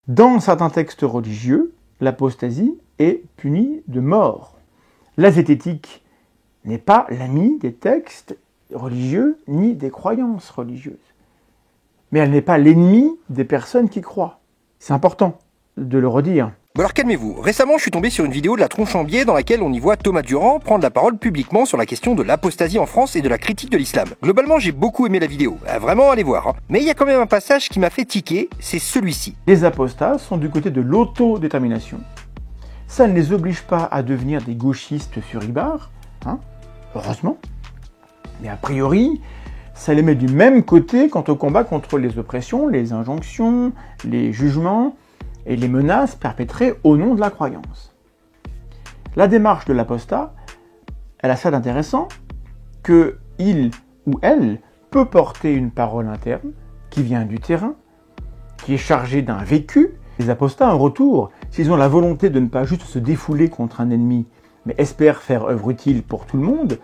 Dans certains textes religieux, l'apostasie est punie de mort. La zététique n'est pas l'amie des textes religieux ni des croyances religieuses. Mais elle n'est pas l'ennemi des personnes qui croient. C'est important de le redire. Bon alors calmez-vous, récemment je suis tombé sur une vidéo de la Tronche en Biais dans laquelle on y voit Thomas Durand prendre la parole publiquement sur la question de l'apostasie en France et de la critique de l'islam. Globalement j'ai beaucoup aimé la vidéo, vraiment allez voir. Mais il y a quand même un passage qui m'a fait tiquer, c'est celui-ci. Les apostats sont du côté de l'autodétermination. Ça ne les oblige pas à devenir des gauchistes furibards, heureusement. Mais a priori, ça les met du même côté quant au combat contre les oppressions, les injonctions, les jugements et les menaces perpétrées au nom de la croyance. La démarche de l'apostat, elle a ça d'intéressant que il ou elle peut porter une parole interne qui vient du terrain, qui est chargée d'un vécu. Les apostats, en retour, s'ils ont la volonté de ne pas juste se défouler contre un ennemi, mais espèrent faire œuvre utile pour tout le monde,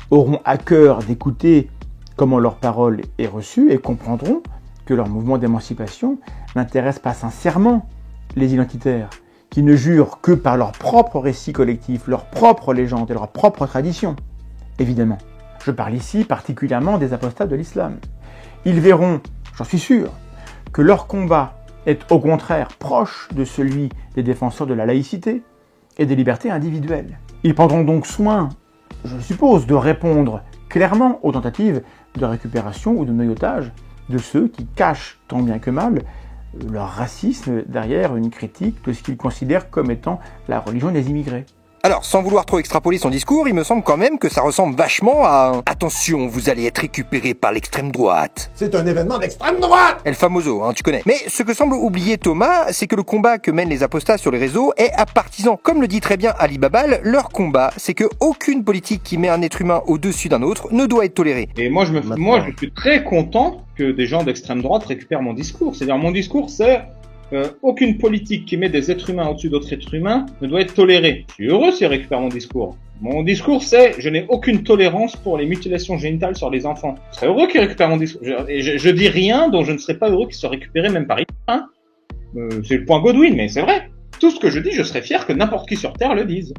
auront à cœur d'écouter comment leur parole est reçue et comprendront que leur mouvement d'émancipation n'intéresse pas sincèrement les identitaires, qui ne jurent que par leur propre récit collectif, leur propre légende et leur propre tradition. Évidemment, je parle ici particulièrement des apostats de l'islam. Ils verront, j'en suis sûr, que leur combat est au contraire proche de celui des défenseurs de la laïcité et des libertés individuelles. Ils prendront donc soin, je suppose, de répondre clairement aux tentatives de récupération ou de noyautage de ceux qui cachent tant bien que mal leur racisme derrière une critique de ce qu'ils considèrent comme étant la religion des immigrés. Alors, sans vouloir trop extrapoler son discours, il me semble quand même que ça ressemble vachement à un « Attention, vous allez être récupéré par l'extrême droite ». C'est un événement d'extrême droite. El famoso, tu connais. Mais ce que semble oublier Thomas, c'est que le combat que mènent les apostats sur les réseaux est à partisans. Comme le dit très bien Ali Babal, leur combat, c'est que aucune politique qui met un être humain au-dessus d'un autre ne doit être tolérée. Et moi, je suis très content que des gens d'extrême droite récupèrent mon discours. C'est-à-dire, mon discours, c'est aucune politique qui met des êtres humains au-dessus d'autres êtres humains ne doit être tolérée. Je suis heureux s'ils récupèrent mon discours. Mon discours, c'est je n'ai aucune tolérance pour les mutilations génitales sur les enfants. Je serais heureux qu'ils récupèrent mon discours. Je dis rien dont je ne serais pas heureux qu'ils soient récupérés même par c'est le point Godwin, mais c'est vrai. Tout ce que je dis, je serais fier que n'importe qui sur Terre le dise.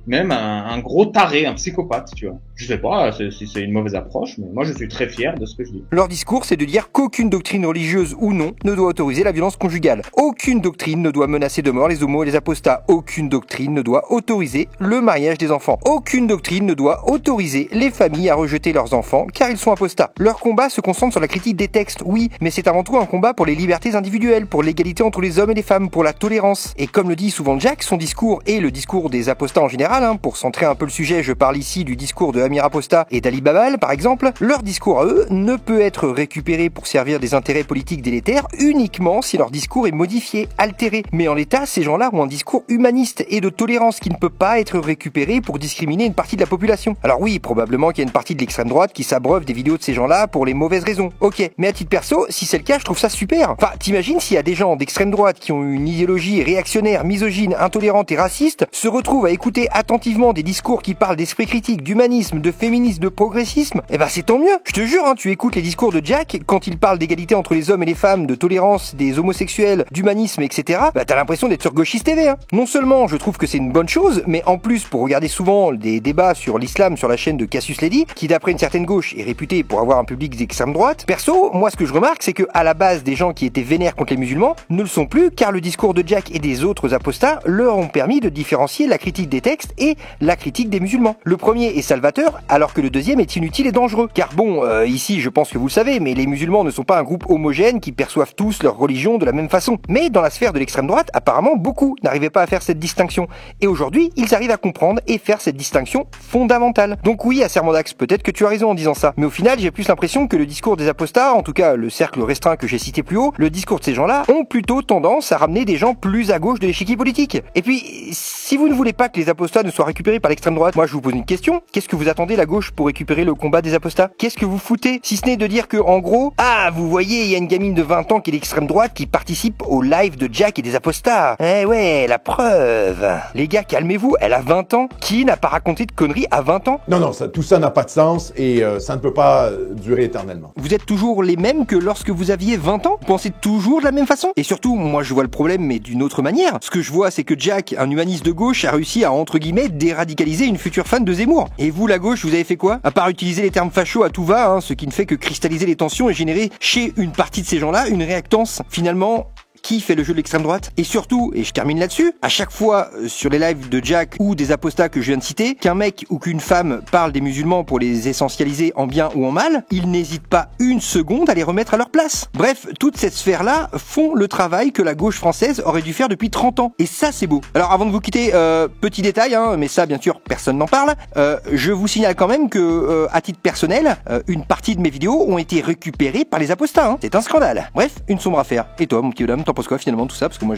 Même un gros taré, un psychopathe, tu vois. Je sais pas si c'est une mauvaise approche, mais moi je suis très fier de ce que je dis. Leur discours, c'est de dire qu'aucune doctrine religieuse ou non ne doit autoriser la violence conjugale. Aucune doctrine ne doit menacer de mort les homos et les apostats. Aucune doctrine ne doit autoriser le mariage des enfants. Aucune doctrine ne doit autoriser les familles à rejeter leurs enfants car ils sont apostats. Leur combat se concentre sur la critique des textes, oui, mais c'est avant tout un combat pour les libertés individuelles, pour l'égalité entre les hommes et les femmes, pour la tolérance. Et comme le dit souvent Jack, son discours et le discours des apostats en général, pour centrer un peu le sujet, je parle ici du discours de Amir Apostat et d'Ali Babal, par exemple, leur discours à eux ne peut être récupéré pour servir des intérêts politiques délétères uniquement si leur discours est modifié, altéré. Mais en l'état, ces gens-là ont un discours humaniste et de tolérance qui ne peut pas être récupéré pour discriminer une partie de la population. Alors oui, probablement qu'il y a une partie de l'extrême droite qui s'abreuve des vidéos de ces gens-là pour les mauvaises raisons. Ok, mais à titre perso, si c'est le cas, je trouve ça super. Enfin, t'imagines s'il y a des gens d'extrême droite qui ont une idéologie réactionnaire, misogyne, intolérante et raciste, se retrouvent à écouter attentivement des discours qui parlent d'esprit critique, d'humanisme, de féminisme, de progressisme, c'est tant mieux. Je te jure, tu écoutes les discours de Jack, quand il parle d'égalité entre les hommes et les femmes, de tolérance des homosexuels, d'humanisme, etc., t'as l'impression d'être sur Gauchiste TV. Non seulement je trouve que c'est une bonne chose, mais en plus, pour regarder souvent des débats sur l'islam sur la chaîne de Cassius Lady, qui d'après une certaine gauche est réputé pour avoir un public d'extrême droite, perso, moi ce que je remarque, c'est que à la base, des gens qui étaient vénères contre les musulmans ne le sont plus, car le discours de Jack et des autres apostats leur ont permis de différencier la critique des textes et la critique des musulmans. Le premier est salvateur, alors que le deuxième est inutile et dangereux. Car bon, ici je pense que vous le savez, mais les musulmans ne sont pas un groupe homogène qui perçoivent tous leur religion de la même façon. Mais dans la sphère de l'extrême droite, apparemment beaucoup n'arrivaient pas à faire cette distinction. Et aujourd'hui, ils arrivent à comprendre et faire cette distinction fondamentale. Donc oui, à Serment d'Axe, peut-être que tu as raison en disant ça. Mais au final, j'ai plus l'impression que le discours des apostats, en tout cas le cercle restreint que j'ai cité plus haut, le discours de ces gens-là, ont plutôt tendance à ramener des gens plus à gauche de l'échiquier politique. Et puis, si vous ne voulez pas que les apostats apostats ne soient récupérés par l'extrême droite. Moi je vous pose une question, qu'est-ce que vous attendez la gauche pour récupérer le combat des apostats? Qu'est-ce que vous foutez? Si ce n'est de dire que, en gros, ah vous voyez, il y a une gamine de 20 ans qui est l'extrême droite qui participe au live de Jack et des apostats. Eh ouais, la preuve. Les gars, calmez-vous, elle a 20 ans. Qui n'a pas raconté de conneries à 20 ans? Non, tout ça n'a pas de sens et ça ne peut pas durer éternellement. Vous êtes toujours les mêmes que lorsque vous aviez 20 ans? Vous pensez toujours de la même façon? Et surtout, moi je vois le problème mais d'une autre manière. Ce que je vois, c'est que Jack, un humaniste de gauche, a réussi à, entre guillemets, déradicaliser une future fan de Zemmour. Et vous, la gauche, vous avez fait quoi? À part utiliser les termes fachos à tout va, ce qui ne fait que cristalliser les tensions et générer chez une partie de ces gens-là une réactance. Finalement, qui fait le jeu de l'extrême droite? Et surtout, et je termine là-dessus, à chaque fois sur les lives de Jack ou des apostats que je viens de citer, qu'un mec ou qu'une femme parle des musulmans pour les essentialiser en bien ou en mal, il n'hésite pas une seconde à les remettre à leur place. Bref, toute cette sphère-là font le travail que la gauche française aurait dû faire depuis 30 ans. Et ça, c'est beau. Alors avant de vous quitter, petit détail, mais ça, bien sûr, personne n'en parle, je vous signale quand même que, à titre personnel, une partie de mes vidéos ont été récupérées par les apostats. C'est un scandale. Bref, une sombre affaire. Et toi, mon petit homme, t'en penses quoi finalement de tout ça? Parce que moi,